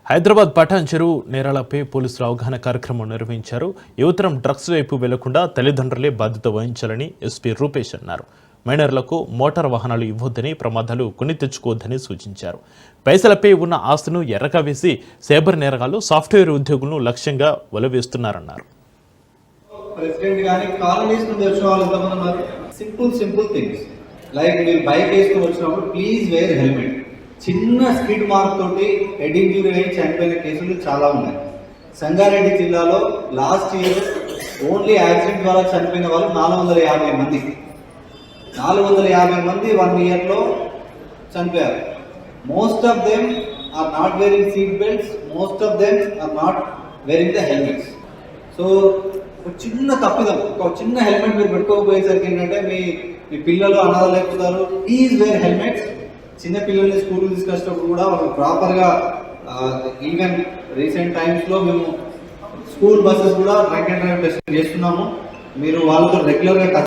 హైదరాబాద్ పఠాన్ చెరువు నేరాలపై పోలీసులు అవగాహన కార్యక్రమం నిర్వహించారు. యువతరం డ్రగ్స్ వైపు వెళ్లకుండా తల్లిదండ్రులే బాధ్యత వహించాలని ఎస్పీ రూపేష్ అన్నారు. మైనర్లకు మోటార్ వాహనాలు ఇవ్వొద్దని, ప్రమాదాలు కొని తెచ్చుకోవద్దని సూచించారు. పైసలపై ఉన్న ఆస్తును ఎర్రగా వేసి సైబర్ నేరగాళ్లు సాఫ్ట్వేర్ ఉద్యోగులను లక్ష్యంగా వలవేస్తున్నారన్నారు. ప్రెసిడెంట్ గాని కాలనీస్ నుండి వచ్చిన వాళ్ళు ఎంతమంది ఉన్నారు? సింపుల్ థింగ్స్ లైక్ మీరు బైక్ వేసుకుని వచ్చినప్పుడు ప్లీజ్ వేర్ హెల్మెట్. చిన్న స్కిడ్ మార్క్ తోటి హెడ్ ఇంజురీ అయి చనిపోయిన కేసులు చాలా ఉన్నాయి. సంగారెడ్డి జిల్లాలో లాస్ట్ ఇయర్ ఓన్లీ యాక్సిడెంట్ ద్వారా చనిపోయిన వాళ్ళు 450 మంది. 450 మంది 1 ఇయర్లో చనిపోయారు. Most of them are not wearing seat belts, most of them are not wearing the helmets. So ఒక చిన్న తప్పిదం, ఒక చిన్న హెల్మెట్ మీరు పెట్టుకోకపోయేసరికి ఏంటంటే మీ పిల్లలు అనాథలైపోతారు. Please wear helmets. చిన్న పిల్లల్ని స్కూల్కి తీసుకొచ్చినప్పుడు కూడా వాళ్ళు ప్రాపర్గా, ఈవెన్ రీసెంట్ టైమ్స్లో మేము స్కూల్ బస్సెస్ కూడా డ్రంక్ అండ్ డ్రైవ్ టెస్ట్ చేస్తున్నాము. మీరు వాళ్ళతో రెగ్యులర్గా